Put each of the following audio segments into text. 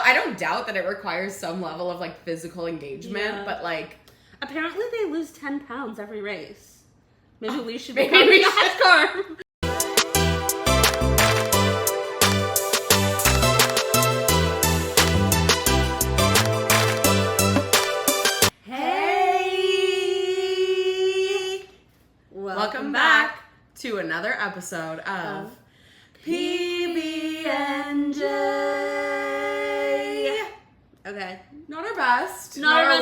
I don't doubt that it requires some level of like physical engagement, but like apparently they lose 10 pounds every race. Maybe we should be NASCAR. Hey! Welcome back to another episode of PB&J. Okay. Not our best. Not our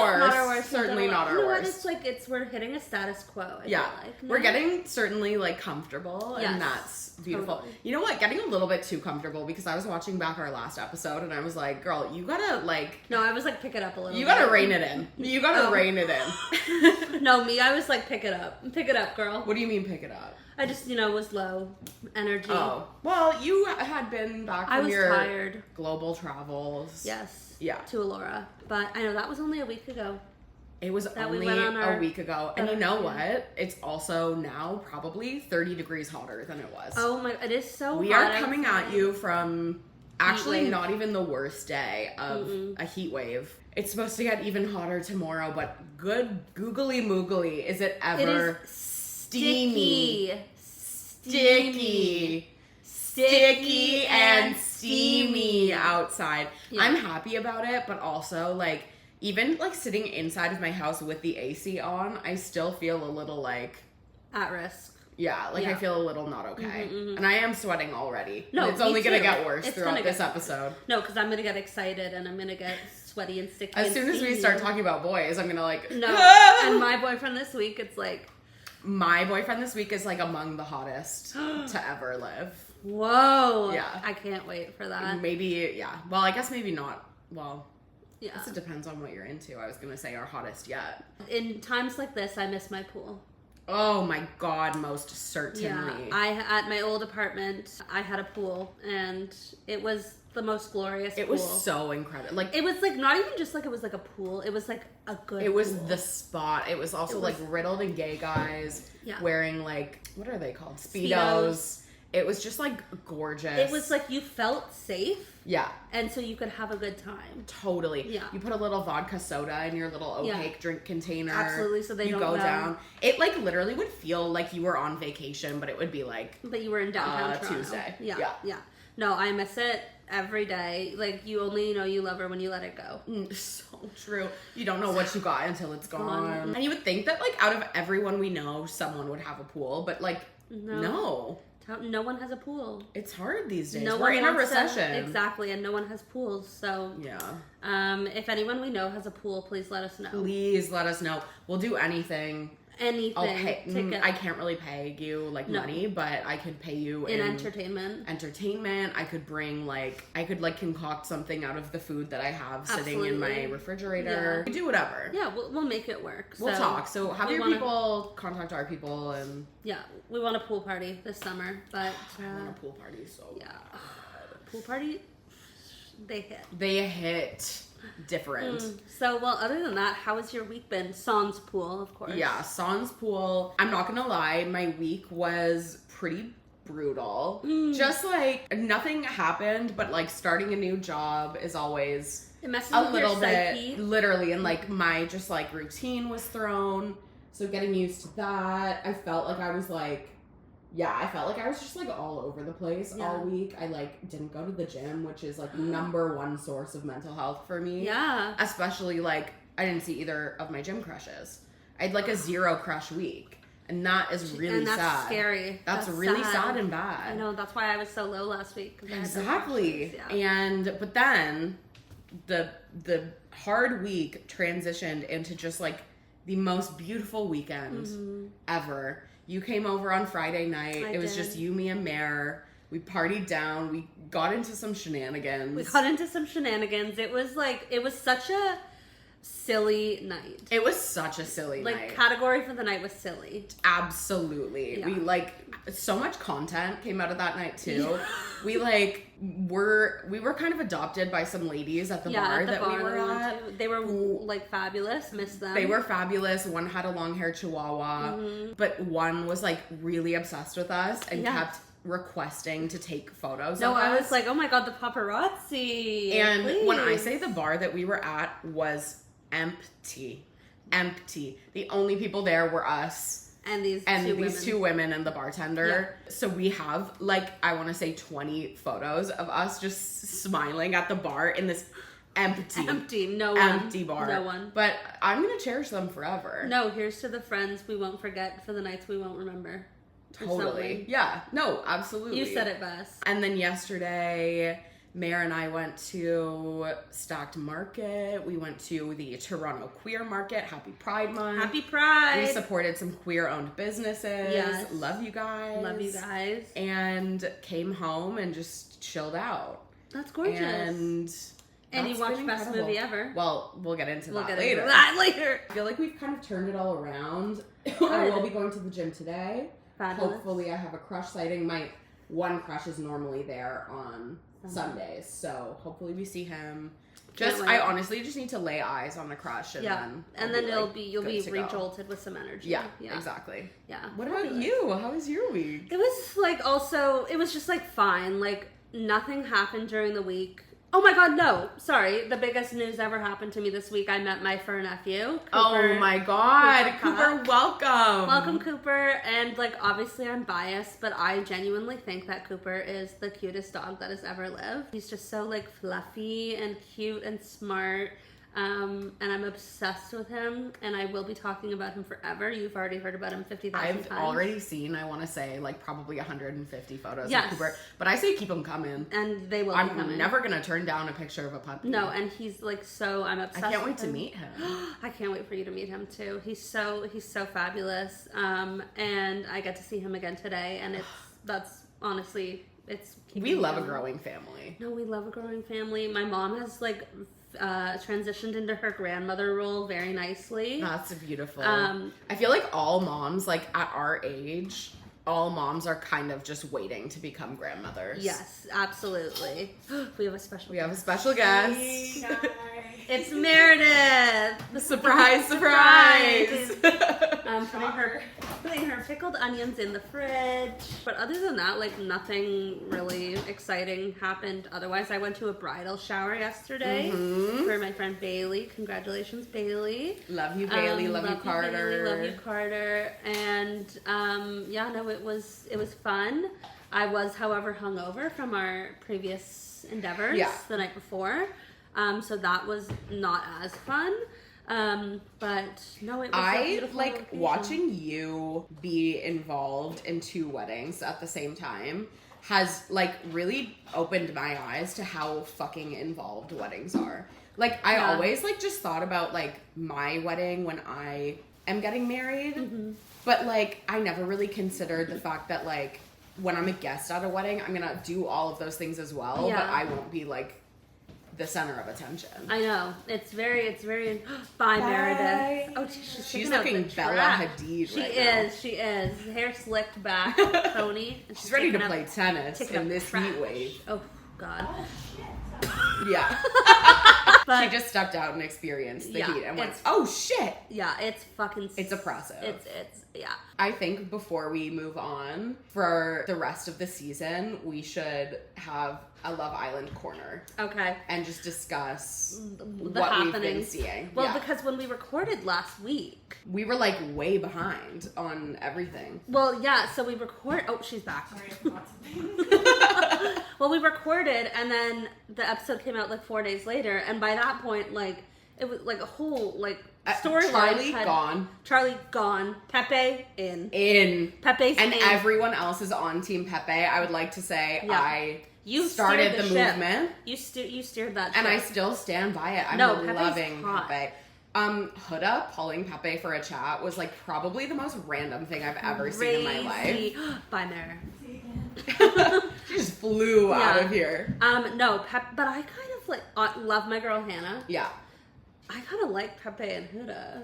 worst. Certainly not our worst. It's we're hitting a status quo. I feel like. We're getting certainly like comfortable, and that's beautiful. Totally. You know what? Getting a little bit too comfortable because I was watching back our last episode and I was like, girl, you gotta like. No, I was like, pick it up a little. You gotta rein it in. You gotta rein it in. No, me, I was like, pick it up, girl. What do you mean, pick it up? I just, was low energy. Oh, well, you had been back from your tired. Global travels. Yes. Yeah. To Alora. But I know that was only a week ago. It was only a week ago. And you know what? It's also now probably 30 degrees hotter than it was. Oh my, it is so hot. We are coming at you from actually not even the worst day of a heat wave. It's supposed to get even hotter tomorrow, but good googly moogly, is it ever steamy? Sticky and steamy outside. Yeah. I'm happy about it, but also like even like sitting inside of my house with the AC on, I still feel a little like at risk. Yeah, like I feel a little not okay. And I am sweating already. No, and it's only going to get worse throughout this episode. No, because I'm going to get excited and I'm going to get sweaty and sticky. As soon as we start talking about boys, I'm going to like... No, and my boyfriend this week, it's like... My boyfriend this week is like among the hottest to ever live. Whoa. Yeah. I can't wait for that. Maybe, yeah. Well, I guess maybe not. Well, yeah. I guess it depends on what you're into. I was going to say our hottest yet. In times like this, I miss my pool. Oh my God, most certainly. Yeah. At my old apartment, I had a pool and it was the most glorious pool. It was so incredible. Like it was like not even just like it was like a pool. It was like a good It was pool. the spot. It was also like riddled in gay guys wearing like, what are they called? Speedos. It was just like gorgeous. It was like you felt safe. Yeah. And so you could have a good time. Totally. Yeah. You put a little vodka soda in your little opaque drink container. Absolutely. So they don't go down. It like literally would feel like you were on vacation, but it would be like. But you were in downtown Toronto. Tuesday. Yeah. No, I miss it every day. Like you only know you love her when you let it go. So true. You don't know what you got until it's gone. And you would think that like out of everyone we know, someone would have a pool, but like no. No one has a pool. It's hard these days. We're in a recession. Exactly, and no one has pools. So yeah. If anyone we know has a pool, please let us know. Please let us know. We'll do anything. I'll pay. I can't really pay you like money, but I could pay you in entertainment. I could bring I could concoct something out of the food that I have sitting in my refrigerator. We could do whatever. Yeah, we'll make it work. We'll talk. So have your people contact our people and we want a pool party this summer, but I want a pool party so bad. Pool party, they hit. Different. So, well, other than that, how has your week been? Sans pool, of course. Yeah, sans pool. I'm not gonna lie, my week was pretty brutal. Just nothing happened, but starting a new job is always it messes a with little your bit psyche. Literally, and my just routine was thrown. So getting used to that, I felt like I was just all over the place all week. I didn't go to the gym, which is number one source of mental health for me. Yeah. Especially I didn't see either of my gym crushes. I had a zero crush week. And that is really sad. That's scary. That's really sad and bad. I know, that's why I was so low last week. Exactly. But then the hard week transitioned into just the most beautiful weekend ever. You came over on Friday night. It was just you, me, and Mare. We partied down. We got into some shenanigans. It was such a silly night. It was such a silly night. Category for the night was silly. Absolutely. Yeah. We so much content came out of that night too. We were kind of adopted by some ladies at the bar that we were at. They were fabulous. Miss them. They were fabulous. One had a long-haired chihuahua, but one was really obsessed with us and kept requesting to take photos No, of us. I was like, oh my god, the paparazzi. And please. when I say the bar that we were at was empty. The only people there were us and these two women and the bartender. Yeah. So we have, like, I want to say 20 photos of us just smiling at the bar in this empty bar. No one. But I'm gonna cherish them forever. No, here's to the friends we won't forget for the nights we won't remember. Totally. Yeah. No, absolutely. You said it best. And then yesterday, Mare and I went to Stacked Market. We went to the Toronto Queer Market. Happy Pride Month. Happy Pride. We supported some queer-owned businesses. Yes. Love you guys. Love you guys. And came home and just chilled out. That's gorgeous. And you watched Best Movie Ever. Well, we'll get into that later. I feel like we've kind of turned it all around. I will be going to the gym today. Fabulous. Hopefully I have a crush sighting. My one crush is normally there on Sundays, so hopefully we see him. I honestly just need to lay eyes on the crush, and then you'll be re-jolted with some energy. Yeah, exactly. Yeah. What about you? How was your week? It was it was just like fine. Like nothing happened during the week. Oh my god, no. Sorry. The biggest news ever happened to me this week. I met my fur nephew, Cooper. Oh my god. Cooper, welcome. Welcome, Cooper. And, like, obviously I'm biased, but I genuinely think that Cooper is the cutest dog that has ever lived. He's just so, like, fluffy and cute and smart. And I'm obsessed with him, and I will be talking about him forever. You've already heard about him 50,000 times. I've already seen, I want to say, like, probably 150 photos of Cooper. But I say keep them coming. And they will be coming. I'm never going to turn down a picture of a puppy. No, and he's, like, I'm obsessed with him. I can't wait to meet him. I can't wait for you to meet him, too. He's so fabulous. And I get to see him again today, and that's honestly, we love a growing family. No, we love a growing family. My mom has, like, transitioned into her grandmother role very nicely. That's beautiful. I feel like all moms, like at our age, all moms are kind of just waiting to become grandmothers. Yes, absolutely. We have a special guest. It's Meredith. Surprise. Putting her pickled onions in the fridge. But other than that, like nothing really exciting happened. Otherwise, I went to a bridal shower yesterday for my friend Bailey. Congratulations, Bailey. Love you, Bailey. Love you, Carter. Love you, Carter. And it was fun. I was, however, hungover from our previous endeavors the night before. So that was not as fun. But no, it was a beautiful location. Watching you be involved in 2 weddings at the same time has like really opened my eyes to how fucking involved weddings are. Like I always like just thought about like my wedding when I am getting married, but like I never really considered the fact that like when I'm a guest at a wedding, I'm gonna do all of those things as well, but I won't be like the center of attention. I know. It's very Bye, Meredith. Oh, she's looking Bella Hadid She is. Hair slicked back, pony. She's ready to play tennis in this heat wave. Oh, God. Yeah. She just stepped out and experienced the heat and went, oh shit. Yeah, it's fucking... It's oppressive. Yeah. I think before we move on, for the rest of the season, we should have a Love Island corner. Okay. And just discuss what we've been seeing. Well, because when we recorded last week... We were like way behind on everything. Well, yeah, so we record... Oh, she's back. Sorry, well, we recorded and then the episode came out like 4 days later, and by that point, like, it was like a whole, like, storyline. Charlie gone. Pepe in. Pepe's and in. And everyone else is on Team Pepe. I would like to say You started the movement. You steered that ship. And I still stand by it. I'm loving Pepe. Huda pulling Pepe for a chat was like probably the most random thing I've ever seen in my life. Bye, Mare. She just flew out of here. No, but I kind of like love my girl Hannah. Yeah. I kind of like Pepe and Huda.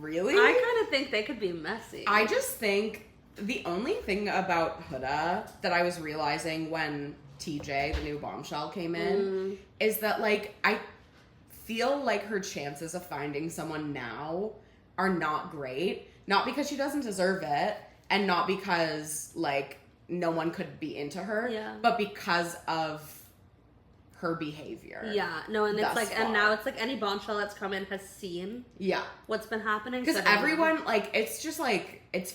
Really? I kind of think they could be messy. I just think the only thing about Huda that I was realizing when TJ, the new bombshell, came in is that like I feel like her chances of finding someone now are not great. Not because she doesn't deserve it, and not because like no one could be into her. Yeah. But because of her behavior. Yeah, no, and it's like, far. and now it's like any bombshell that's come in has seen what's been happening. Because everyone, like, it's just like, it's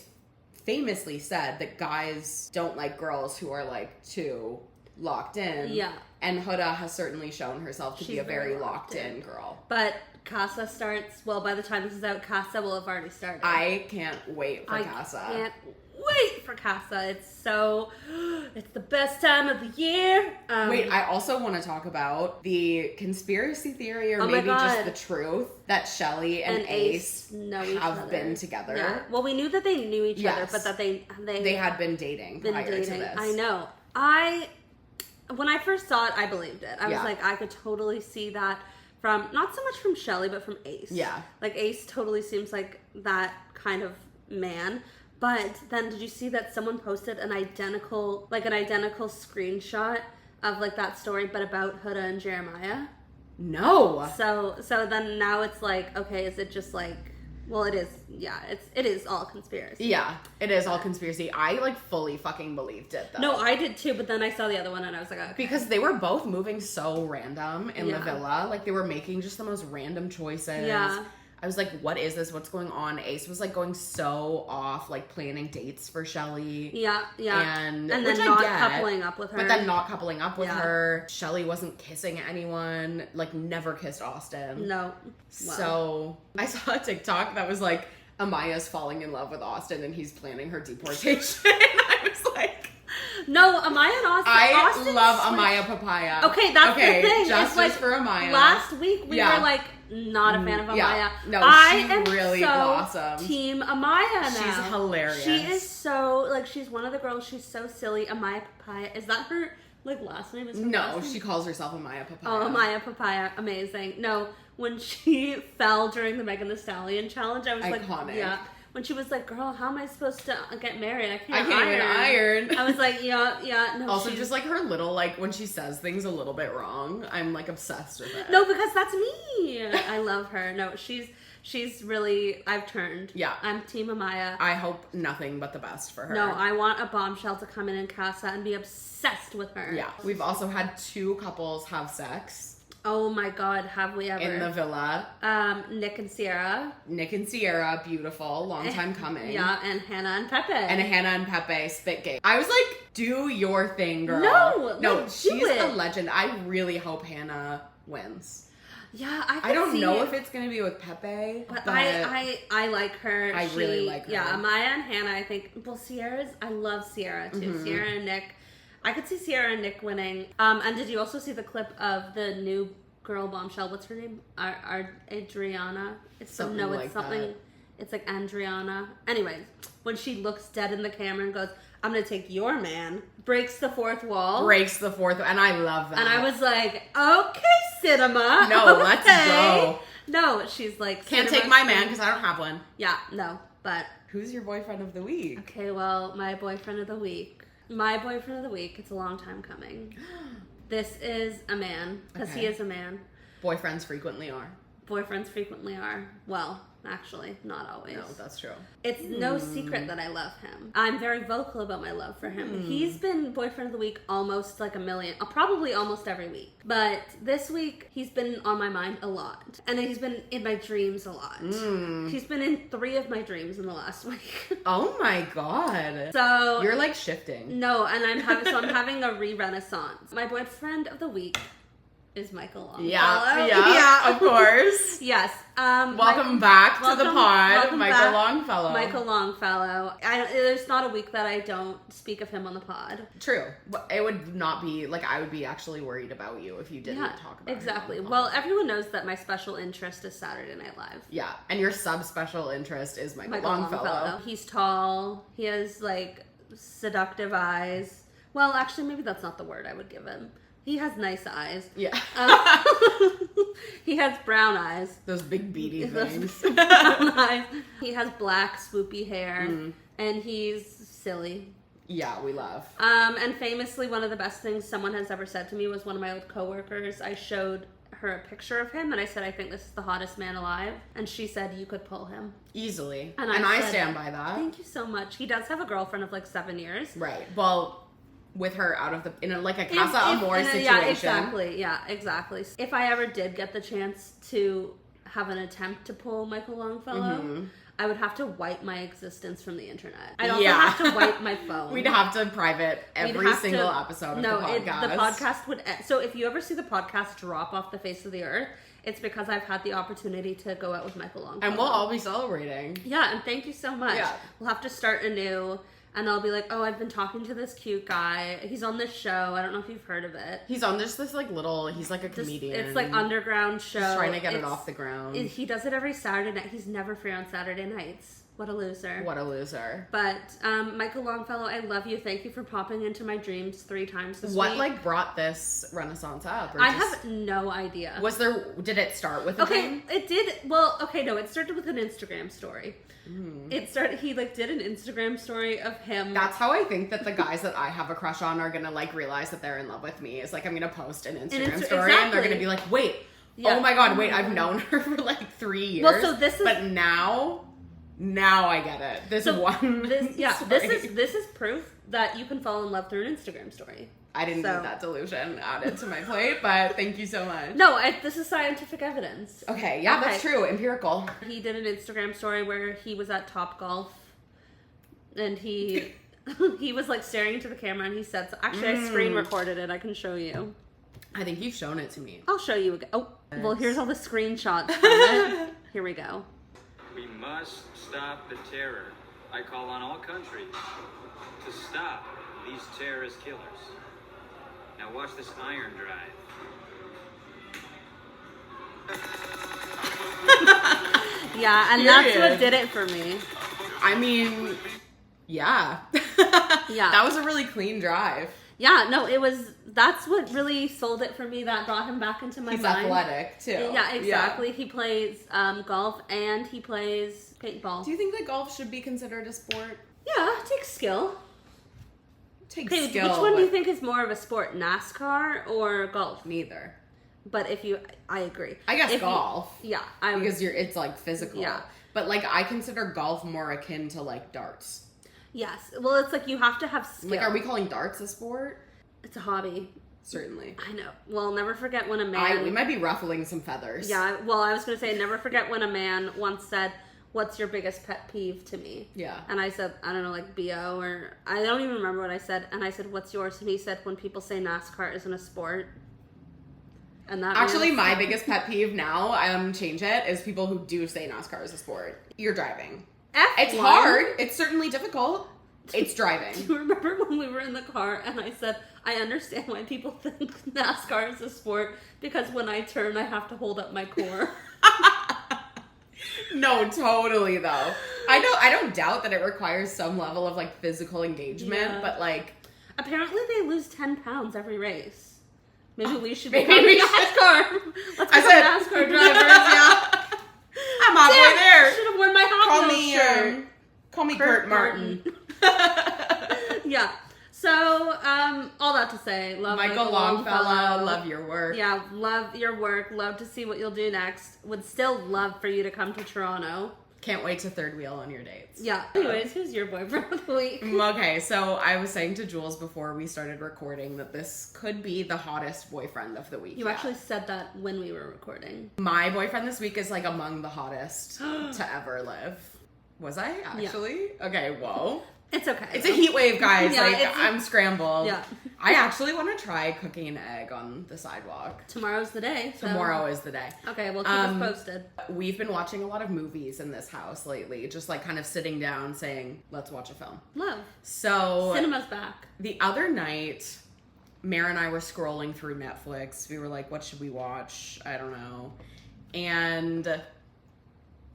famously said that guys don't like girls who are like too locked in. Yeah. And Huda has certainly shown herself to be a very locked in girl. But Casa starts, well, by the time this is out, Casa will have already started. I can't wait for Casa. I can't wait for Casa. It's the best time of the year. Wait, I also want to talk about the conspiracy theory, or maybe just the truth, that Shelley and Ace have been together. Yeah. Well, we knew that they knew each other, but that they had been dating prior to this. I know. When I first saw it, I believed it. I was like, I could totally see that from, not so much from Shelley, but from Ace. Yeah. Like, Ace totally seems like that kind of man. But then did you see that someone posted an identical screenshot of like that story, but about Huda and Jeremiah? No. So then now it's like, okay, is it just like, well, it is, it is all conspiracy. Yeah, it is all conspiracy. I like fully fucking believed it though. No, I did too, but then I saw the other one and I was like, okay. Because they were both moving so random in the villa. Like they were making just the most random choices. Yeah. I was like, what is this? What's going on? Ace was like going so off, like planning dates for Shelley. Yeah. And then not coupling up with her. But then not coupling up with her. Shelley wasn't kissing anyone, like never kissed Austin. No. Wow. So I saw a TikTok that was like, Amaya's falling in love with Austin and he's planning her deportation. I was like... No, Amaya and Austin. I love Amaya Papaya. Okay, that's the thing. Justice like, for Amaya. Last week we were like not a fan of Amaya. Yeah. No, I she really blossomed. Team Amaya now. She's hilarious. She is so like she's one of the girls. She's so silly. Amaya Papaya. Is that her like last name? No, she calls herself Amaya Papaya. Oh, Amaya Papaya, amazing. No, when she fell during the Megan Thee Stallion challenge, I was iconic. Like, yeah. When she was like, "Girl, how am I supposed to get married? I can't even iron." I was like, "Yeah." No, also, just like her little, like when she says things a little bit wrong, I'm like obsessed with it. No, because that's me. I love her. No, she's really. I've turned. Yeah, I'm Team Amaya. I hope nothing but the best for her. No, I want a bombshell to come in Casa and be obsessed with her. Yeah, we've also had 2 couples have sex. Oh my God, have we ever? In the villa. Nick and Sierra, beautiful, long time coming. Yeah, and Hannah and Pepe. Spit game. I was like, do your thing, girl. No, she's a legend. I really hope Hannah wins. Yeah, I don't know if it's gonna be with Pepe, but I like her. I really like her. Yeah, Amaya and Hannah, I think. Well, I love Sierra too. Mm-hmm. Sierra and Nick. I could see Sierra and Nick winning. And did you also see the clip of the new girl bombshell? What's her name? Adriana. It's something. It's like Andriana. Anyways, when she looks dead in the camera and goes, "I'm gonna take your man," breaks the fourth wall. And I love that. And I was like, okay, cinema. No, let's go. No, she's like, can't take my man because I don't have one. Yeah, no, but who's your boyfriend of the week? Okay, well, my boyfriend of the week. It's a long time coming. This is a man, because he is a man. Boyfriends frequently are. Well, actually, not always. No, that's true. It's no secret that I love him. I'm very vocal about my love for him. He's been boyfriend of the week almost like a million, probably almost every week. But this week, he's been on my mind a lot. And he's been in my dreams a lot. He's been in 3 of my dreams in the last week. Oh my God. So you're like shifting. No, and I'm having a re-renaissance. My boyfriend of the week is Michael Longfellow. Yeah, of course. Yes. Welcome back to the pod, Michael Longfellow. There's not a week that I don't speak of him on the pod. True. It would not be, like, I would be actually worried about you if you didn't talk about exactly. him. Well, everyone knows that my special interest is Saturday Night Live. Yeah, and your sub-special interest is Michael Longfellow. He's tall. He has, like, seductive eyes. Well, actually, maybe that's not the word I would give him. He has nice eyes. Yeah. He has brown eyes. Those big beady things. Brown eyes. He has black swoopy hair. And he's silly. Yeah, we love. And famously, one of the best things someone has ever said to me was one of my old coworkers. I showed her a picture of him, and I said, I think this is the hottest man alive. And she said, you could pull him. Easily. And I said, stand by that. Thank you so much. He does have a girlfriend of like 7 years. Right. Well, with her out of in a Casa Amor situation. Yeah, exactly. If I ever did get the chance to have an attempt to pull Michael Longfellow, I would have to wipe my existence from the internet. I'd also have to wipe my phone. We'd have to private every single episode of the podcast. The podcast would... So if you ever see the podcast drop off the face of the earth, it's because I've had the opportunity to go out with Michael Longfellow. And we'll all be celebrating. Yeah, and thank you so much. Yeah. We'll have to start anew. And I'll be like, oh, I've been talking to this cute guy. He's on this show. I don't know if you've heard of it. He's on this like little, he's like a comedian. It's like underground show. He's trying to get it off the ground. He does it every Saturday night. He's never free on Saturday nights. What a loser. What a loser. But Michael Longfellow, I love you. Thank you for popping into my dreams 3 times this week. What like brought this renaissance up? I have no idea. Did it start with a thing? It did. Well, okay, no, it started with an Instagram story. He like did an Instagram story of him. That's how I think that the guys that I have a crush on are gonna like realize that they're in love with me. Is like I'm gonna post an Instagram story and they're gonna be like, wait, oh my god, wait, I've known her for like 3 years. Well, so this is, but now I get it. This is proof that you can fall in love through an Instagram story. I didn't need that delusion added to my plate, but thank you so much. No, this is scientific evidence. Okay, yeah, that's true. Empirical. He did an Instagram story where he was at Topgolf, and he was like staring into the camera, and he said, actually, I screen recorded it. I can show you. I think you've shown it to me. I'll show you again. Oh, well, here's all the screenshots from it. Here we go. We must stop the terror. I call on all countries to stop these terrorist killers. Now watch this iron drive. Yeah, and that's what did it for me. I mean, yeah. Yeah. That was a really clean drive. Yeah, no, that's what really sold it for me. That brought him back into my mind. He's athletic, too. Yeah, exactly. Yeah. He plays golf and he plays paintball. Do you think that golf should be considered a sport? Yeah, it takes skill. Skill. Which one do you think is more of a sport, NASCAR or golf? Neither. But I agree. I guess golf. Because it's like physical. Yeah. But like I consider golf more akin to like darts. Yes. Well, it's like you have to have skill. Like, are we calling darts a sport? It's a hobby. Certainly. I know. Well, never forget when a man... we might be ruffling some feathers. Yeah. Well, I was going to say, never forget when a man once said, what's your biggest pet peeve to me? Yeah. And I said, I don't know, like BO or... I don't even remember what I said. And I said, what's yours? And he said, when people say NASCAR isn't a sport. And that actually, my biggest pet peeve now, change it, is people who do say NASCAR is a sport. You're driving. It's hard. It's certainly difficult. It's driving. Do you remember when we were in the car and I said, I understand why people think NASCAR is a sport because when I turn, I have to hold up my core. No, totally though. I don't doubt that it requires some level of like physical engagement, but like... Apparently they lose 10 pounds every race. Maybe we should be NASCAR. Let's become NASCAR drivers, yeah. I'm halfway there. I should have worn my hot shirt. Call me Kurt Martin. Yeah. So, all that to say, love Michael Longfellow. Love your work. Yeah, love your work. Love to see what you'll do next. Would still love for you to come to Toronto. Can't wait to third wheel on your dates. Yeah. Anyways, who's your boyfriend of the week? Okay, so I was saying to Jules before we started recording that this could be the hottest boyfriend of the week. You actually said that when we were recording. My boyfriend this week is like among the hottest to ever live. Was I actually? Yeah. Okay, whoa. It's okay. It's a heat wave, guys. Yeah, I'm scrambled. Yeah. I actually want to try cooking an egg on the sidewalk. Tomorrow's the day. So. Tomorrow is the day. Okay, well, keep us posted. We've been watching a lot of movies in this house lately. Just like kind of sitting down saying, let's watch a film. Love. So. Cinema's back. The other night, Mara and I were scrolling through Netflix. We were like, what should we watch? I don't know. And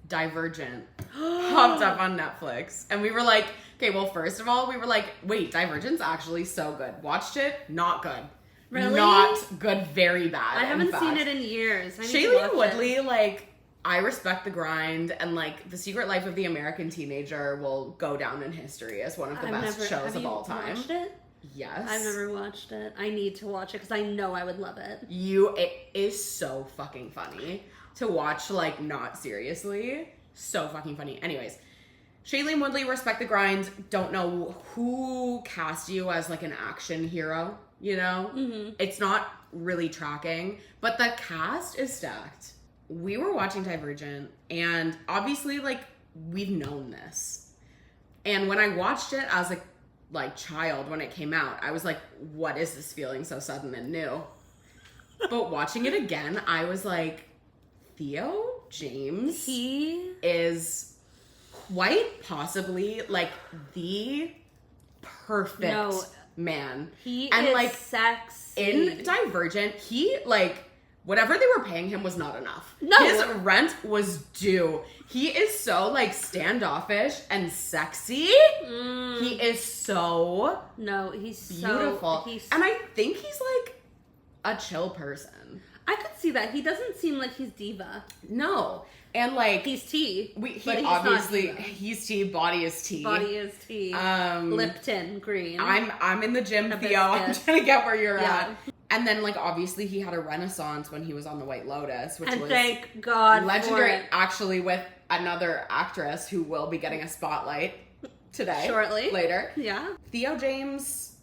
Divergent popped up on Netflix. And we were like, okay, well, first of all, we were like, wait, Divergent's actually so good. Watched it, not good. Really? Not good, very bad. I haven't seen it in years. Shailene Woodley, like, I respect the grind, and like, The Secret Life of the American Teenager will go down in history as one of the best shows of all time. Watched it? Yes. I've never watched it. I need to watch it because I know I would love it. It is so fucking funny to watch, like, not seriously. So fucking funny. Anyways, Shailene Woodley, respect the grind. Don't know who cast you as, like, an action hero, you know? Mm-hmm. It's not really tracking, but the cast is stacked. We were watching Divergent, and obviously, like, we've known this. And when I watched it as a child when it came out, I was like, what is this feeling so sudden and new? But watching it again, I was like, Theo James, he is quite possibly like the perfect man. He and is like sexy. In Divergent, he like whatever they were paying him was not enough. No. His rent was due. He is so, like, standoffish and sexy. Mm. He is so he's beautiful. And I think he's, like, a chill person. I could see that. He doesn't seem like he's diva. No. And, like... He's tea. He's tea, body is tea. Body is tea. Lipton green. I'm in the gym, Theo. I'm trying to get where you're at. And then, like, obviously he had a renaissance when he was on The White Lotus, which was thank God legendary, for it. Actually with another actress who will be getting a spotlight today. Shortly. Later. Yeah. Theo James,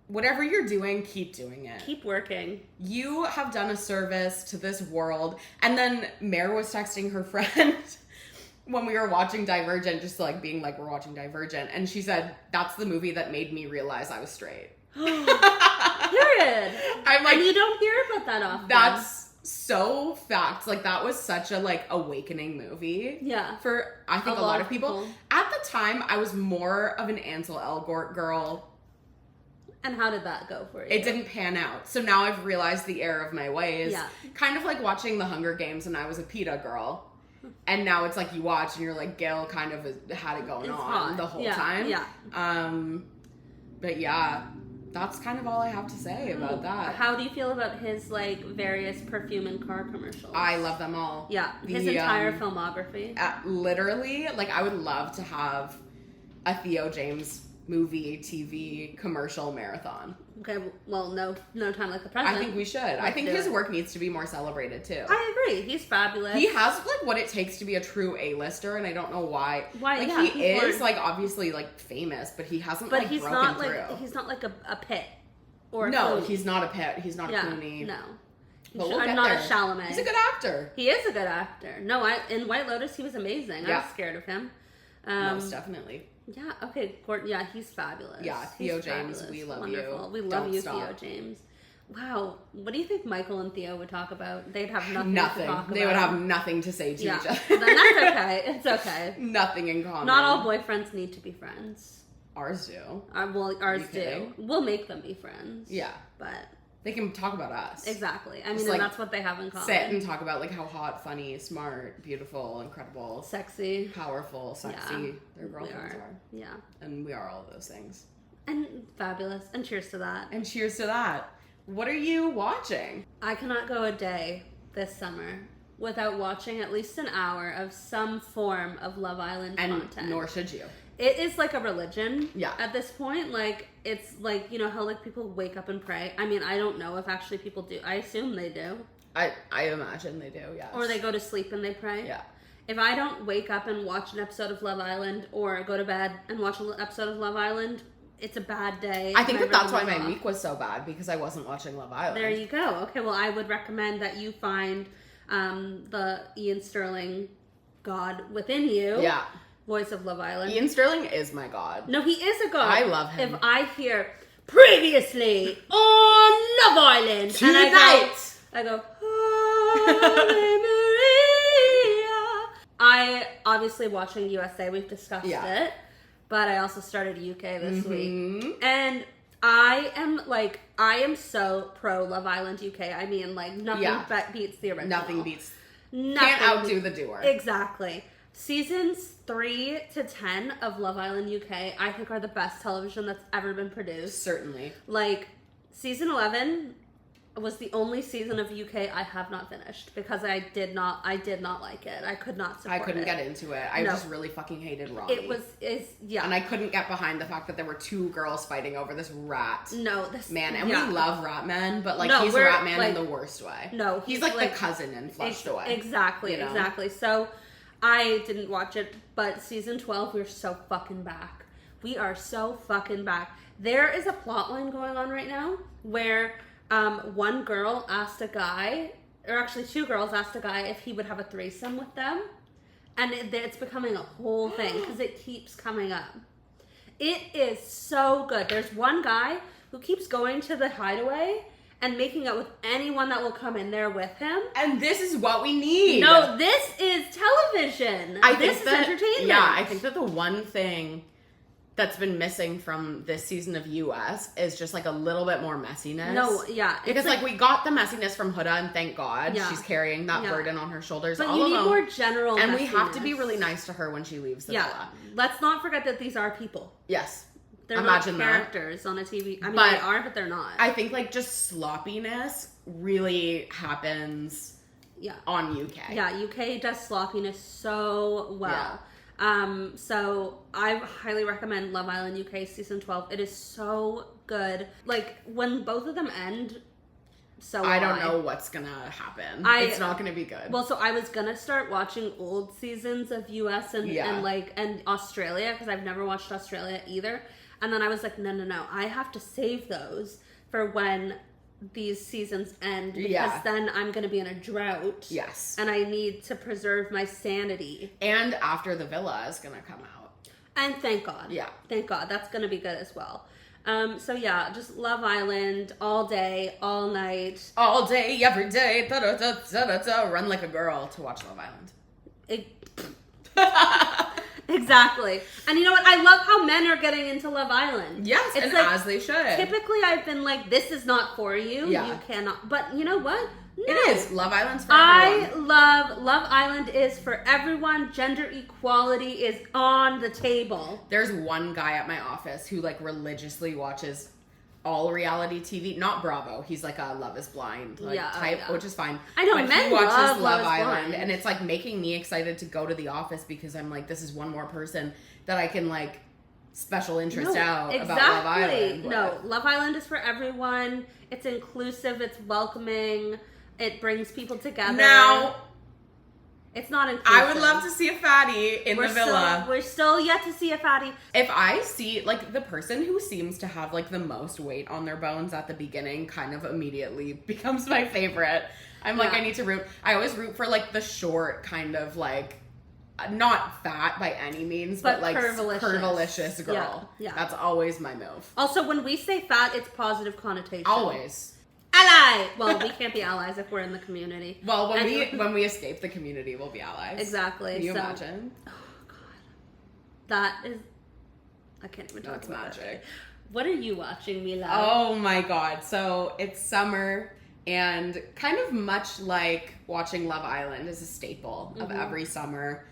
whatever you're doing, keep doing it. Keep working. You have done a service to this world. And then Mare was texting her friend when we were watching Divergent, just, like, being like, we're watching Divergent. And she said, that's the movie that made me realize I was straight. Period. I'm like, and you don't hear about that often. That's so fact. Like, that was such a, like, awakening movie. Yeah. For, I think, a lot of people. At the time, I was more of an Ansel Elgort girl. And how did that go for you? It didn't pan out. So now I've realized the error of my ways. Yeah. Kind of like watching The Hunger Games and I was a PETA girl. And now it's like you watch and you're like, Gail kind of had it going on the whole time. Yeah. But yeah. That's kind of all I have to say about that. How do you feel about his, like, various perfume and car commercials? I love them all. Yeah, his entire filmography. Literally, like, I would love to have a Theo James movie, TV, commercial marathon. Okay, well, no time like the present. I think we should. I think his work needs to be more celebrated, too. I agree. He's fabulous. He has, like, what it takes to be a true A-lister, and I don't know why. Like, yeah, he is, like, obviously, like, famous, but he hasn't, like, broken through. But he's not, like, a Pitt or a No, Clooney. He's not a Pitt. He's not a Clooney. No. But we'll get not there. a Chalamet. He's a good actor. He is a good actor. No, in White Lotus, he was amazing. I was scared of him. Most definitely. Yeah, okay, Gordon, yeah, he's fabulous. Yeah, Theo James, fabulous. we love Wonderful. you. We love you, Theo James. Wow, what do you think Michael and Theo would talk about? They'd have nothing to talk about. They would have nothing to say to each other. Then that's okay. It's okay. Nothing in common. Not all boyfriends need to be friends. Ours do. Ours do. We'll make them be friends. Yeah. But... they can talk about us. Exactly. I mean, just, and like, that's what they have in common. Sit and talk about, like, how hot, funny, smart, beautiful, incredible. Sexy. Powerful, sexy. Yeah. Their girlfriends are. Yeah. And we are all of those things. And fabulous. And cheers to that. And cheers to that. What are you watching? I cannot go a day this summer without watching at least an hour of some form of Love Island content. And nor should you. It is like a religion. Yeah. At this point, like, it's like, you know how, like, people wake up and pray. I mean, I don't know if actually people do. I assume they do. I imagine they do, yes. Or they go to sleep and they pray. Yeah. If I don't wake up and watch an episode of Love Island or go to bed and watch an episode of Love Island, it's a bad day. I think that's why my week was so bad, because I wasn't watching Love Island. There you go. Okay, well, I would recommend that you find the Ian Sterling God within you. Yeah. Voice of Love Island. Ian Sterling is my god. No, he is a god. I love him. If I hear previously on Love Island tonight, I go Halle Maria. I obviously watching USA. We've discussed it, but I also started UK this week, and I am so pro Love Island UK. I mean, like, nothing beats the original. Nothing beats. Can't outdo the doer. Exactly. Seasons 3 to 10 of Love Island UK, I think, are the best television that's ever been produced. Certainly. Like, season 11, was the only season of UK I have not finished because I did not like it. I could not support it. I couldn't get into it. I just really fucking hated Ronnie. Yeah. And I couldn't get behind the fact that there were 2 girls fighting over this rat. No, this man. And yeah. we love rat men, but like he's a rat man in the worst way. No, he's like the cousin in Flushed Away. Exactly, exactly. So I didn't watch it, but season 12, we're so fucking back. We are so fucking back. There is a plot line going on right now where one girl asked a guy, or actually 2 girls asked a guy if he would have a threesome with them. And it's becoming a whole thing because it keeps coming up. It is so good. There's one guy who keeps going to the hideaway and making out with anyone that will come in there with him. And this is what we need. No, this is television. This is entertainment. Yeah, I think that the one thing that's been missing from this season of US is just like a little bit more messiness. No, yeah. Because like we got the messiness from Huda, and thank God she's carrying that burden on her shoulders. But all you alone. need more general And messiness. we have to be really nice to her when she leaves the villa. Let's not forget that these are people. Yes. They're Imagine not characters on a TV. I mean, but they are, but they're not. I think like just sloppiness really happens on UK. Yeah, UK does sloppiness so well. Yeah. So I highly recommend Love Island UK season 12. It is so good. Like when both of them end, I don't know what's gonna happen. It's not gonna be good. Well, so I was gonna start watching old seasons of US and Australia because I've never watched Australia either. And then I was like, no, I have to save those for when these seasons end because then I'm going to be in a drought. Yes. And I need to preserve my sanity. And after the villa is going to come out. And thank God. Yeah. Thank God. That's going to be good as well. So yeah, just Love Island all day, all night. All day, every day. Da-da-da-da-da-da. Run like a girl to watch Love Island. Exactly. And you know what? I love how men are getting into Love Island. Yes, it's and like, as they should. Typically, I've been like, this is not for you. Yeah. You cannot. But you know what? No. It is. Love Island's for everyone. Love Island is for everyone. Gender equality is on the table. There's one guy at my office who like religiously watches all reality TV, not Bravo. He's like a Love is Blind type, which is fine. I know, but men he watches love Island, and it's like making me excited to go to the office because I'm like, this is one more person that I can like special interest about Love Island. No, Love Island is for everyone. It's inclusive. It's welcoming. It brings people together. Now, it's not inclusive. I would love to see a fatty in the villa. We're still yet to see a fatty. If I see, like, the person who seems to have, like, the most weight on their bones at the beginning kind of immediately becomes my favorite. I'm like, I need to root. I always root for, like, the short kind of, like, not fat by any means, but like, curvilicious girl. Yeah. That's always my move. Also, when we say fat, it's positive connotation. Always. Ally! Well, we can't be allies if we're in the community. Well, when we escape the community, we'll be allies. Exactly. Can you imagine? Oh, God. That is... I can't even talk about magic. it. What are you watching, Mila? Oh, my God. So, it's summer, and kind of much like watching Love Island is a staple of every summer.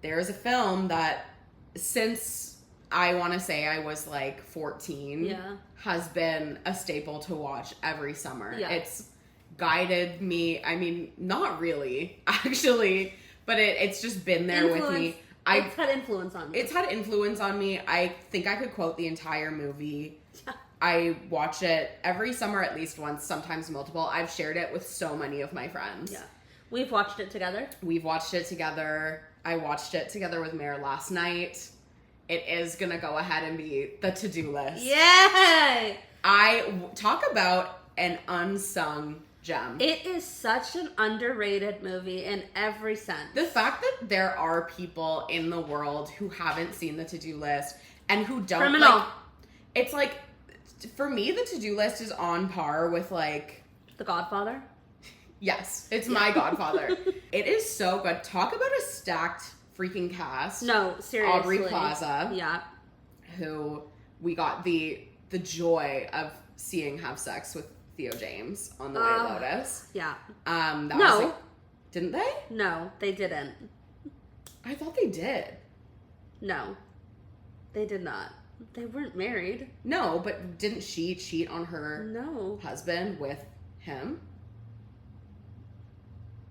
There's a film that, since I want to say I was like 14, has been a staple to watch every summer. Yeah. It's guided me. I mean, not really, actually, but it's just been there with me. It's had influence on me. It's had influence on me. I think I could quote the entire movie. I watch it every summer at least once, sometimes multiple. I've shared it with so many of my friends. Yeah. We've watched it together. I watched it together with Mare last night. It is going to go ahead and be the to-do list. Yay! Talk about an unsung gem. It is such an underrated movie in every sense. The fact that there are people in the world who haven't seen the to-do list and who don't Criminal. like, it's like, for me, the to-do list is on par with like The Godfather. Yes, it's my Godfather. It is so good. Talk about a stacked freaking cast. No, seriously. Aubrey Plaza. Yeah. Who we got the joy of seeing have sex with Theo James on The White Lotus. Yeah. Didn't they? No, they didn't. I thought they did. No, they did not. They weren't married. No, but didn't she cheat on her husband with him?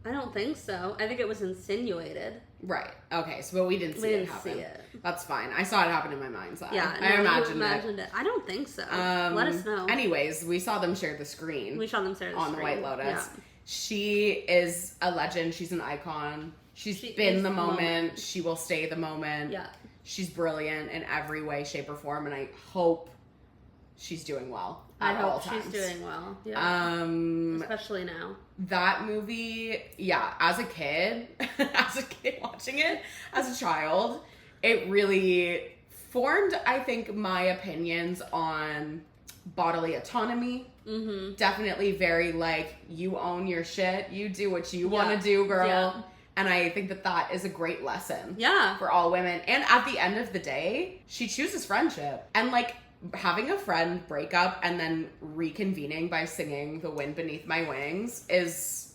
I don't think so. I think it was insinuated. Right. Okay. So, but we didn't see it happen. That's fine. I saw it happen in my mind's eye. Yeah. I imagined it. I don't think so. Let us know. Anyways, we saw them share the screen. We saw them share the screen. On the White Lotus. Yeah. She is a legend. She's an icon. She been the moment. She will stay the moment. Yeah. She's brilliant in every way, shape, or form. And I hope she's doing well. I hope she's doing well. Yeah. Especially now. That movie, as a kid watching it, as a child, it really formed, I think, my opinions on bodily autonomy. Mm-hmm. Definitely very like, you own your shit, you do what you want to do, girl. Yeah. And I think that is a great lesson for all women. And at the end of the day, she chooses friendship. And like, having a friend break up and then reconvening by singing The Wind Beneath My Wings is,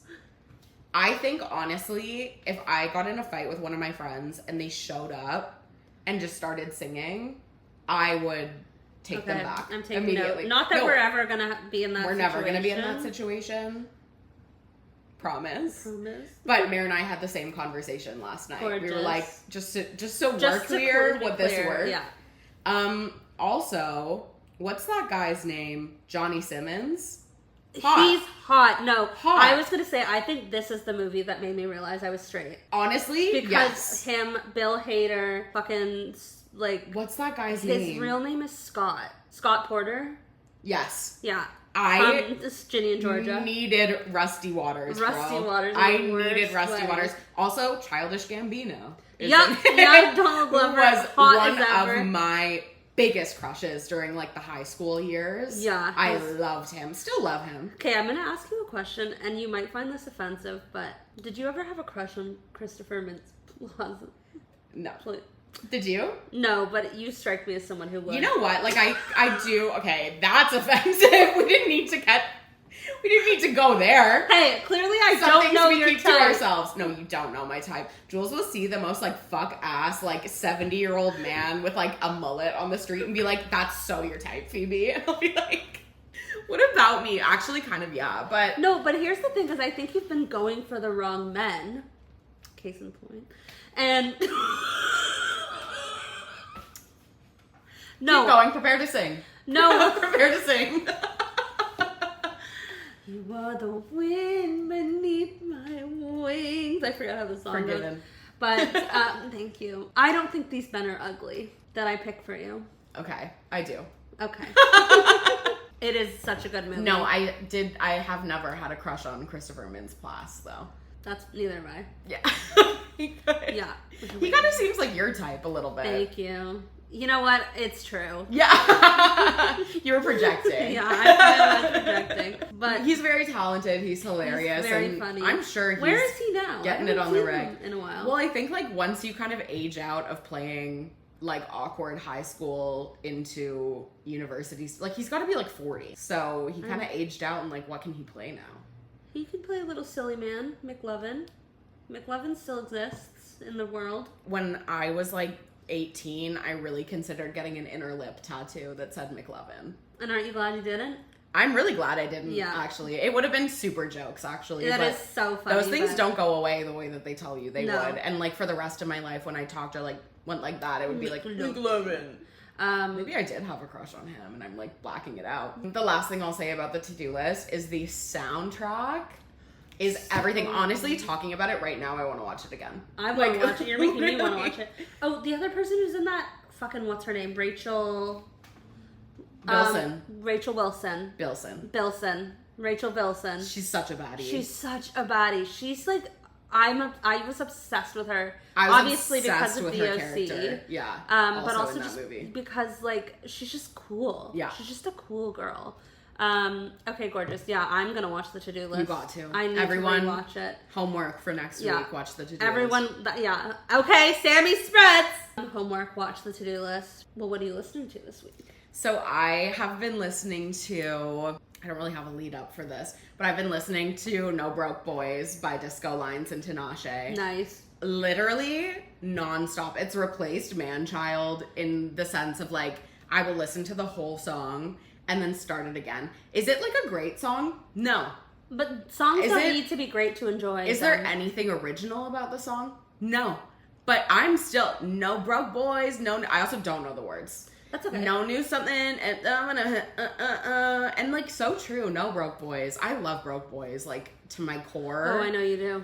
I think, honestly, if I got in a fight with one of my friends and they showed up and just started singing, I would take them back. I'm taking immediately. Note. Not that we're ever going to be in that situation. We're never going to be in that situation. Promise. But Mary and I had the same conversation last night. Gorgeous. We were like, just so we're clear, would this work? Yeah. Also, what's that guy's name? Johnny Simmons? Hot. He's hot. No. Hot. I was going to say, I think this is the movie that made me realize I was straight. Honestly? Because him, Bill Hader, fucking, like... What's that guy's name? His real name is Scott. Scott Porter? Yes. Yeah. This Ginny and Georgia. Needed Rusty Waters, I needed Rusty Waters. Also, Childish Gambino. Donald Glover was hot one of my biggest crushes during like the high school years. Yeah. I loved him. Still love him. Okay, I'm going to ask you a question, and you might find this offensive, but did you ever have a crush on Christopher Mintz-Plasse? No. Did you? No, but you strike me as someone who would. You know what? Like I do. Okay, that's offensive. We didn't need to go there. Hey, clearly I don't know your type. To ourselves. No, you don't know my type. Jules will see the most like fuck ass like 70-year-old man with like a mullet on the street and be like, "That's so your type, Phoebe." And I'll be like, "What about me?" Actually, kind of but no. But here's the thing, because I think you've been going for the wrong men. Case in point, and. No. Keep going. Prepare to sing. No. Prepare to sing. You are the wind beneath my wings. I forgot how the song goes. But thank you. I don't think these men are ugly that I pick for you. Okay. I do. Okay. It is such a good movie. No, I have never had a crush on Christopher Mintz-Plasse, though. That's neither have I. Yeah. He could. Yeah. He kind of seems like your type a little bit. Thank you. You know what? It's true. Yeah. You were projecting. Yeah, I was projecting. But he's very talented. He's hilarious. He's very funny. I'm sure he's Where is he now? Getting it on the reg. In a while. Well, I think like once you kind of age out of playing like awkward high school into universities, like he's got to be like 40. So he kind of aged out, and like what can he play now? He can play a little silly man, McLovin. McLovin still exists in the world. When I was like 18, I really considered getting an inner lip tattoo that said McLovin. And aren't you glad you didn't? I'm really glad I didn't, actually. It would have been super jokes, actually. That is so funny. Those things don't go away the way that they tell you they would. And, like, for the rest of my life, when I talked or, like, went like that, it would be like, McLovin. Maybe I did have a crush on him, and I'm, like, blacking it out. The last thing I'll say about the to-do list is the soundtrack is everything. Honestly, talking about it right now, I want to watch it again. I want to watch it. You're making me want to watch it. Oh, the other person who's in that fucking, what's her name? Rachel Wilson. Rachel Wilson. Rachel Wilson. She's such a baddie. She's like, I was obsessed with her. Obviously because of the OC. Yeah. But also just because like she's just cool. Yeah. She's just a cool girl. Okay, gorgeous. Yeah, I'm gonna watch the to-do list. You got to. I need to watch it. Homework for next week. Watch the to-do list. Okay, Sammy spreads. Homework. Watch the to-do list. Well, what are you listening to this week? So I have been listening to. I don't really have a lead up for this, but I've been listening to No Broke Boys by Disco Lines and Tinashe. Nice. Literally nonstop. It's replaced Man Child in the sense of like, I will listen to the whole song and then start it again. Is it like a great song? No. But songs don't need to be great to enjoy. Is there anything original about the song? No. But I'm still, no broke boys, no, I also don't know the words. That's okay. No new something, and and like so true, no broke boys. I love broke boys, like to my core. Oh, I know you do.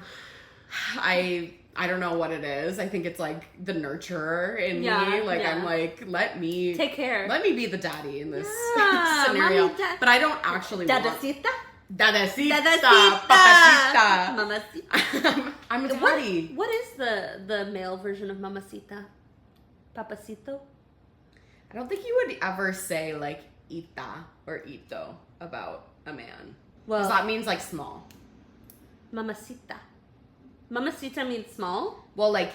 I don't know what it is. I think it's like the nurturer in me. Like I'm like, let me take care. Let me be the daddy in this scenario. But I don't actually Dadacita. Dadacita. Papacita. Mamacita. I'm a daddy. What is the male version of mamacita? Papacito? I don't think you would ever say like ita or ito about a man. Well, because that means like small. Mamacita. Mamacita means small? Well, like,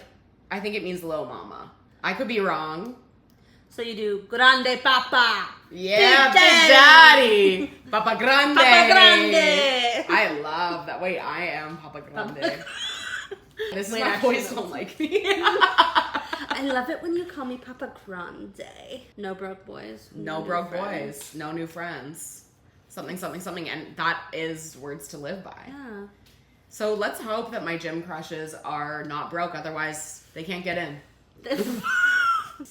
I think it means little mama. I could be wrong. So you do grande papa. Yeah, big daddy. Papa grande. Papa grande. I love that. Wait, I am Papa grande. This is my voice don't like me. I love it when you call me Papa Grande. No broke boys. No broke boys. No new friends. Something, something, something. And that is words to live by. Yeah. So let's hope that my gym crushes are not broke. Otherwise, they can't get in.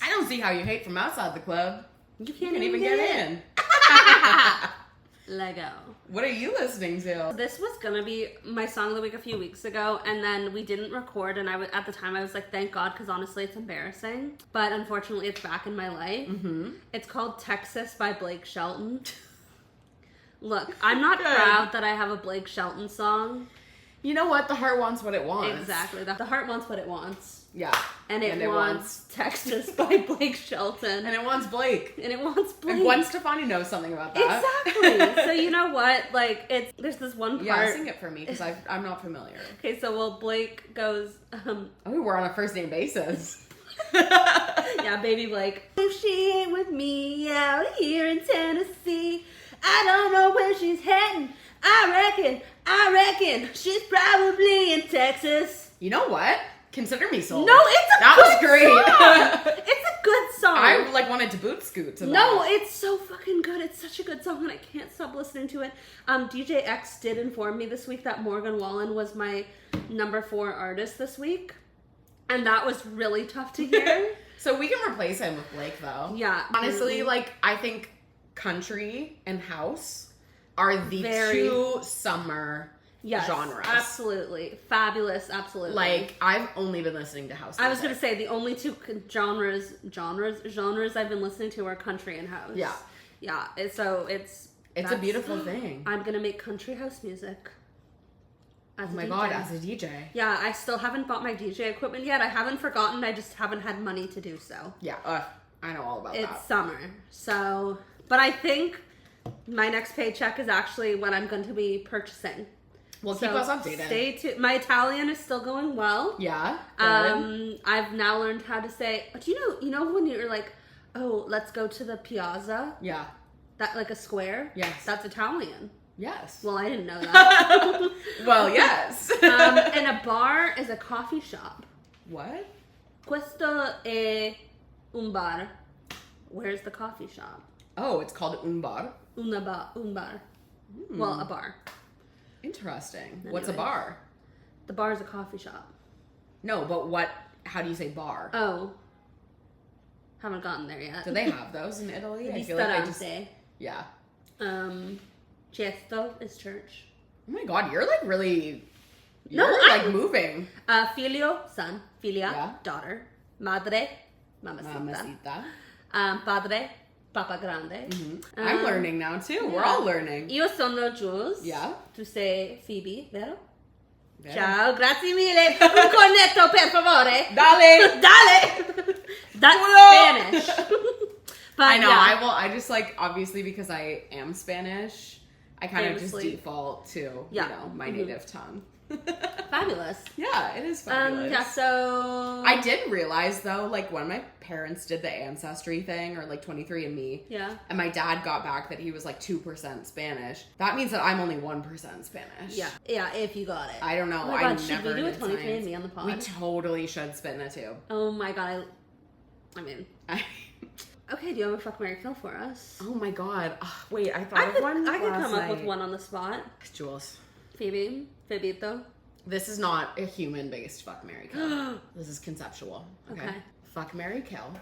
I don't see how you hate from outside the club. You can't even get in. Lego. What are you listening to? This was gonna be my song of the week a few weeks ago, and then we didn't record, and at the time I was like, thank God, because honestly it's embarrassing. But unfortunately it's back in my life. Mm-hmm. It's called Texas by Blake Shelton. Look, I'm not proud that I have a Blake Shelton song. You know what? The heart wants what it wants. Exactly. The heart wants what it wants. Yeah. And it wants Texas by Blake Shelton. And it wants Blake. And it wants Blake. And Gwen Stefani knows something about that. Exactly. So you know what? Like, there's this one part. Yeah, sing it for me, because I'm not familiar. Okay, so Blake goes, oh, we're on a first name basis. Yeah, baby Blake. If she ain't with me out here in Tennessee, I don't know where she's heading. I reckon she's probably in Texas. You know what? Consider me sold. No, it's that was great. Song. It's a good song. I like wanted to boot scoot to that. No, it's so fucking good. It's such a good song, and I can't stop listening to it. DJ X did inform me this week that Morgan Wallen was my number 4 artist this week, and that was really tough to hear. So we can replace him with Blake, though. Yeah. Honestly, like, I think country and house are the two summer genres. Absolutely. Fabulous, absolutely. Like, I've only been listening to house music. I was going to say, the only two genres I've been listening to are country and house. Yeah. Yeah, it's a beautiful thing. I'm going to make country house music. Oh my God, as a DJ. Yeah, I still haven't bought my DJ equipment yet. I haven't forgotten, I just haven't had money to do so. Yeah, I know all about that. It's summer, so... But I think my next paycheck is actually what I'm going to be purchasing. Well, keep us updated. Stay tuned. My Italian is still going well. Yeah. I've now learned how to say. Do you know when you're like, oh, let's go to the piazza? Yeah. That like a square. Yes. That's Italian. Yes. Well, I didn't know that. Well, yes. And a bar is a coffee shop. What? Questo è un bar. Where's the coffee shop? Oh, it's called un bar. Un bar. Well, a bar. Interesting. Anyways. What's a bar? The bar is a coffee shop. No, but how do you say bar? Oh. Haven't gotten there yet. Do they have those in Italy? I feel like they just... Yeah. Chiesto is church. Oh my God, you're like really... You're moving. Figlio, son. Figlia, daughter. Madre, mamacita. Padre, Papa Grande. Mm-hmm. I'm learning now too. Yeah. We're all learning. Io sono Jules. Yeah. Tu sei Phoebe, vero? Ciao, grazie mille. Un cornetto, per favore. Dale. Dale. That's Spanish. But I know. Yeah. I just like, obviously because I am Spanish, I kind of just default to, my native tongue. Fabulous. Yeah, it is fabulous. So I did realize though, like when my parents did the ancestry thing or like 23andMe, and my dad got back that he was like 2% Spanish. That means that I'm only 1% Spanish. Yeah, if you got it. I don't know. Oh my God, should we do a 23andMe on the pod? We totally should spin a tube. Oh my God, I mean, Okay, do you have a fuck, marry, kill for us? Oh my god. Wait, I thought of one. I could come up night. with one on the spot. Jules. Phoebe, Phoebito. This is not a human-based fuck, marry, kill. This is conceptual. Okay. Fuck, marry, kill.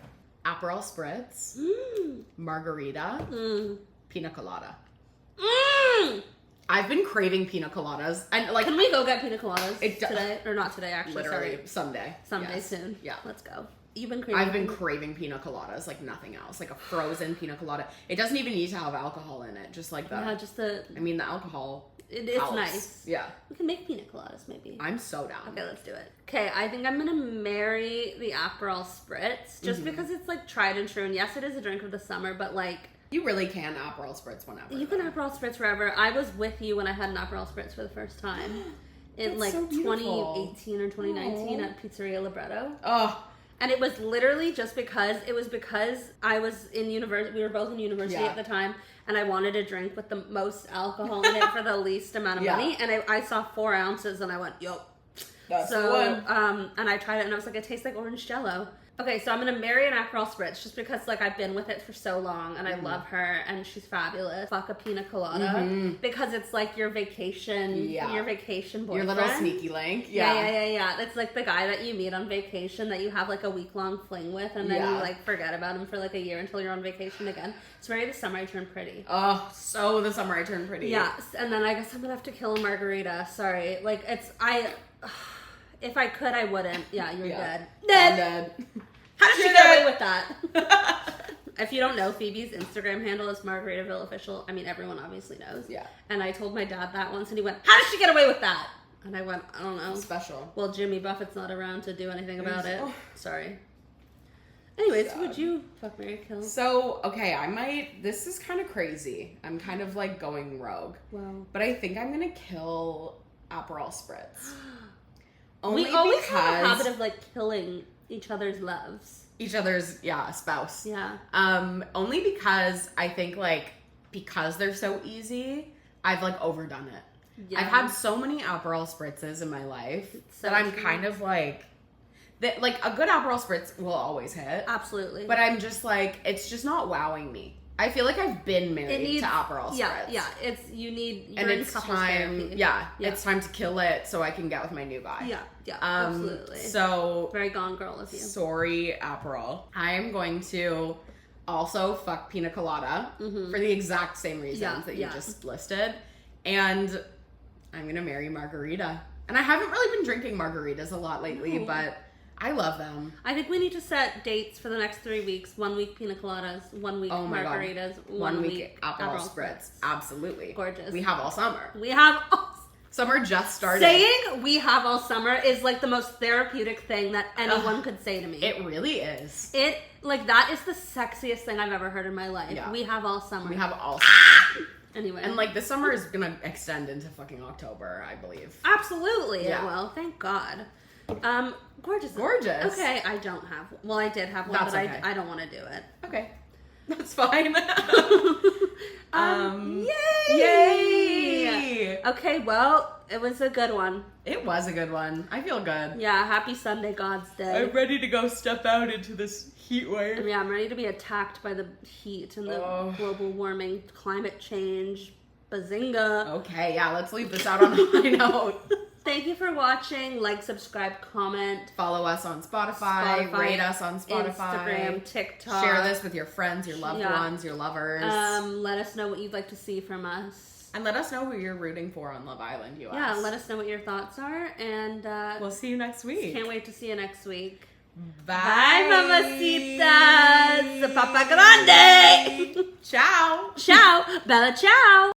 Aperol spritz. Margarita. Pina colada. I've been craving pina coladas. And like, can we go get pina coladas today? Or not today, actually. Literally, sorry. someday. Someday soon. Yeah. Let's go. You've been craving. I've been craving pina coladas like nothing else. Like a frozen pina colada. It doesn't even need to have alcohol in it. Just like the. Yeah, just the. I mean, the alcohol. It's helps. nice. Yeah. We can make pina coladas, maybe. I'm so down. Okay, let's do it. Okay, I think I'm gonna marry the Aperol Spritz just because it's like tried and true. And yes, it is a drink of the summer, but like. You really can Aperol Spritz whenever. You can Aperol Spritz forever. I was with you when I had an Aperol Spritz for the first time. In like so 2018 or 2019 at Pizzeria Libretto. Oh. And it was literally just because I was in university. We were both in university at the time, and I wanted a drink with the most alcohol in it for the least amount of money. And I saw 4 ounces, and I went, "Yup." That's the one. And I tried it, and I was like, "It tastes like orange Jello." Okay, so I'm gonna marry an Aperol Spritz just because like I've been with it for so long, and I love her, and she's fabulous. Fuck a pina colada because it's like your vacation boyfriend, your little sneaky link. Yeah. It's like the guy that you meet on vacation that you have like a week-long fling with, and then you like forget about him for like a year until you're on vacation again. So marry the summer I turned pretty. Oh, so the summer I turned pretty. Yeah, and then I guess I'm gonna have to kill a margarita. Sorry, like if I could, I wouldn't. Yeah, you're dead. Dead. How did she get away with that? If you don't know, Phoebe's Instagram handle is Margaritaville Official. I mean, everyone obviously knows. Yeah. And I told my dad that once, and he went, "How did she get away with that?" And I went, "I don't know." Special. Well, Jimmy Buffett's not around to do anything about it. Sorry. Anyways, who would you fuck, marry, kill? So, okay, this is kind of crazy. I'm kind of like going rogue. Wow. But I think I'm going to kill Aperol Spritz. We always have a habit of like killing each other's loves. Each other's, spouse. Yeah. Only because I think like, because they're so easy, I've like overdone it. Yeah. I've had so many Aperol Spritzes in my life that I'm kind of like, that like a good Aperol Spritz will always hit. Absolutely. But I'm just like, it's just not wowing me. I feel like I've been married to Aperol Spritz. Yeah, it's time. Therapy. Yeah, it's time to kill it so I can get with my new guy. Yeah, absolutely. So very Gone Girl of you. Sorry, Aperol. I am going to also fuck Pina Colada for the exact same reasons that you just listed, and I'm gonna marry Margarita. And I haven't really been drinking margaritas a lot lately, but I love them. I think we need to set dates for the next 3 weeks. 1 week pina coladas, 1 week margaritas, 1 week Aperol Spritz. Absolutely. Gorgeous. We have all summer. Summer just started. Saying we have all summer is like the most therapeutic thing that anyone could say to me. It really is. That is the sexiest thing I've ever heard in my life. Yeah. We have all summer. We have all summer. Anyway. And like the summer is gonna extend into fucking October, I believe. Absolutely. Yeah. Well, thank God. Gorgeous. Okay, I don't have. Well, I did have one, but okay. I don't want to do it. Okay, that's fine. Yay! Okay, well, it was a good one. It was a good one. I feel good. Yeah, happy Sunday, God's Day. I'm ready to go step out into this heat wave. Yeah, I'm ready to be attacked by the heat and the global warming, climate change, bazinga. Okay, yeah, let's leave this out on a high note. Thank you for watching. Like, subscribe, comment. Follow us on Spotify. Rate us on Spotify. Instagram, TikTok. Share this with your friends, your loved ones, your lovers. Let us know what you'd like to see from us. And let us know who you're rooting for on Love Island US. Yeah, let us know what your thoughts are. And we'll see you next week. Can't wait to see you next week. Bye. Bye, mamacitas. Papa Grande. Ciao. Ciao. Bella ciao.